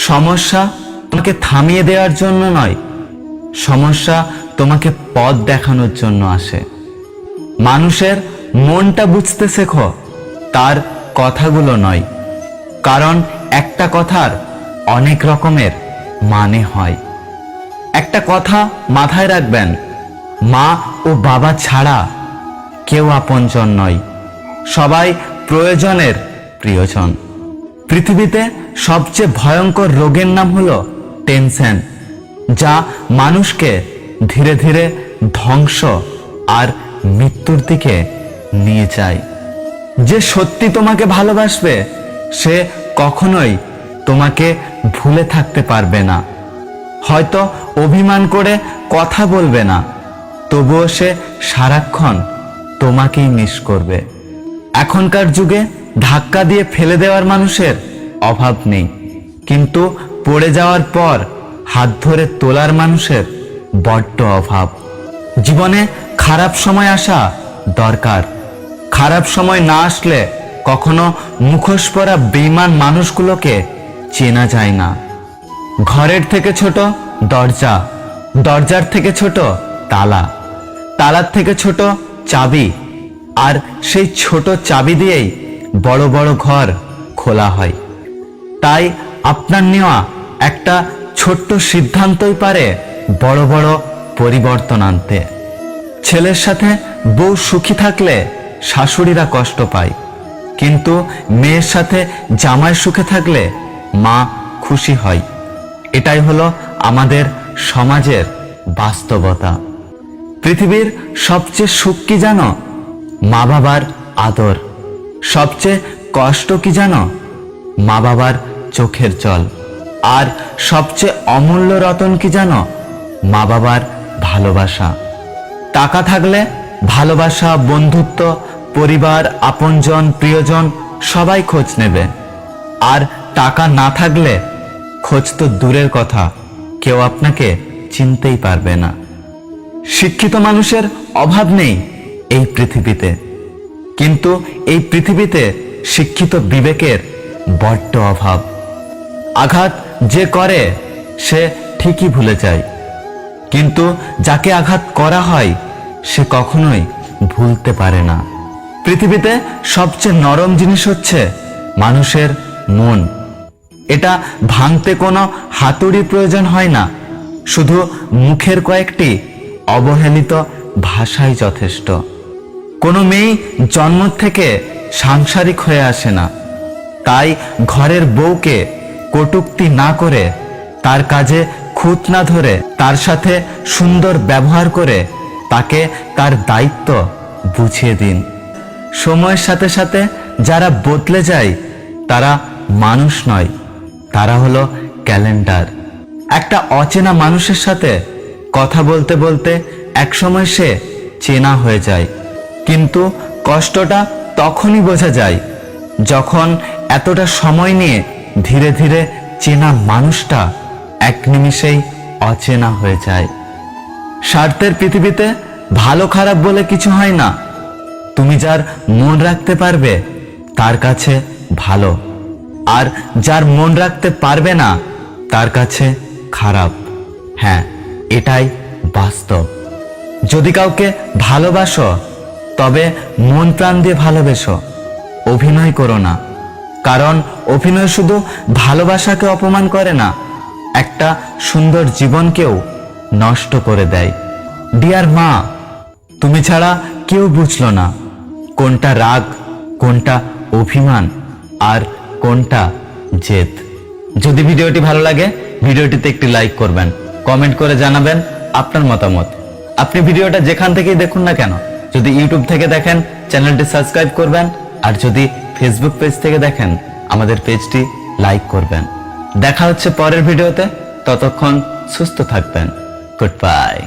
সমস্যা তোমাকে থামিয়ে দেওয়ার জন্য নয়, সমস্যা তোমাকে পথ দেখানোর জন্য আসে। মানুষের মনটা বুঝতে শেখো, তার কথাগুলো নয়। কারণ একটা কথার অনেক রকমের মানে হয়। একটা কথা মাথায় রাখবেন, মা ও বাবা ছাড়া কেউ আপনজন নয়, সবাই প্রয়োজনের প্রিয়জন। পৃথিবীতে সবচেয়ে ভয়ঙ্কর রোগের নাম হলো টেনশন, যা মানুষকে ধীরে ধীরে ধ্বংস আর মৃত্যুর দিকে নিয়ে যায়। যে সত্যি তোমাকে ভালোবাসবে সে কখনোই তোমাকে ভুলে থাকতে পারবে না। হয়তো অভিমান করে কথা বলবে না, তবুও সে সারাক্ষণ তোমাকেই মিস করবে। এখনকার যুগে ধাক্কা দিয়ে ফেলে দেওয়ার মানুষের অভাব নেই, কিন্তু পড়ে যাওয়ার পর হাত ধরে তোলার মানুষের বড্ড অভাব। জীবনে খারাপ সময় আসা দরকার। খারাপ সময় না আসলে কখনো মুখোশ পরা বেঈমান মানুষগুলোকে চেনা যায় না। ঘরের থেকে ছোট দরজা, দরজার থেকে ছোট তালা, তালার থেকে ছোট চাবি, আর সেই ছোট চাবি দিয়েই বড় বড় ঘর খোলা হয়। তাই আপনার নেওয়া একটা ছোট্ট সিদ্ধান্তই পারে বড় বড় পরিবর্তন আনতে। ছেলের সাথে বউ সুখী থাকলে শাশুড়িরা কষ্ট পায়, কিন্তু মেয়ের সাথে জামাই সুখে থাকলে মা খুশি হয়। এটাই হলো আমাদের সমাজের বাস্তবতা। পৃথিবীর সবচেয়ে সুখ কি জানো? মা বাবার আদর। সবচেয়ে কষ্ট কি জানো? মা বাবার চোখের জল। আর সবচেয়ে অমূল্য রতন কি জানো? মা বাবার ভালোবাসা। টাকা থাকলে ভালোবাসা, বন্ধুত্ব, পরিবার, আপনজন, প্রিয়জন সবাই খোঁজ নেবে। আর টাকা না থাকলে খোঁজ তো দূরের কথা, কেউ আপনাকে চিনতেই পারবে না। শিক্ষিত মানুষের অভাব নেই এই পৃথিবীতে, কিন্তু এই পৃথিবীতে শিক্ষিত বিবেকের বড্ড অভাব। আঘাত যে করে সে ঠিকই ভুলে যায়, কিন্তু যাকে আঘাত করা হয় সে কখনোই ভুলতে পারে না। পৃথিবীতে সবচেয়ে নরম জিনিস হচ্ছে মানুষের মন। এটা ভাঙতে কোনো হাতুড়ির প্রয়োজন হয় না, শুধু মুখের কয়েকটি অবহেলিত ভাষাই যথেষ্ট। কোনো মেয়ে জন্ম থেকে সাংসারিক হয়ে আসে না, তাই ঘরের বউকে কটূক্তি না করে, তার কাজে খুঁত না ধরে, তার সাথে সুন্দর ব্যবহার করে তাকে তার দায়িত্ব বুঝিয়ে দিন। সময়ের সাথে সাথে যারা বদলে যায় তারা মানুষ নয়, তারা হলো ক্যালেন্ডার। একটা অচেনা মানুষের সাথে কথা বলতে বলতে একসময় সে চেনা হয়ে যায়, কিন্তু কষ্টটা তখনই বোঝা যায় যখন এতটা সময় নিয়ে ধীরে ধীরে চেনা মানুষটা এক নিমিষেই অচেনা হয়ে যায়। স্বার্থের পৃথিবীতে ভালো খারাপ বলে কিছু হয় না। তুমি যার মন রাখতে পারবে তার কাছে ভালো, আর যার মন রাখতে পারবে না তার কাছে খারাপ। হ্যাঁ, এটাই বাস্তব। যদি কাউকে ভালোবাসো তবে মন প্রাণ দিয়ে ভালোবেসো, অভিনয় করো না। কারণ অভিনয় শুধু ভালোবাসাকে অপমান করে না, একটা সুন্দর জীবনকেও নষ্ট করে দেয়। ডিয়ার মা, তুমি ছাড়া কেউ বুঝলো না কোনটা রাগ, কোনটা অভিমান, আর কোনটা জেদ। যদি ভিডিওটি ভালো লাগে ভিডিওটিতে একটি লাইক করবেন, কমেন্ট করে জানাবেন আপনার মতামত। আপনি ভিডিওটা যেখান থেকেই দেখুন না কেন, যদি ইউটিউব থেকে দেখেন চ্যানেলটি সাবস্ক্রাইব করবেন, আর যদি ফেসবুক পেজ থেকে দেখেন আমাদের পেজটি লাইক করবেন। দেখা হচ্ছে পরের ভিডিওতে, ততক্ষণ সুস্থ থাকবেন। Good bye.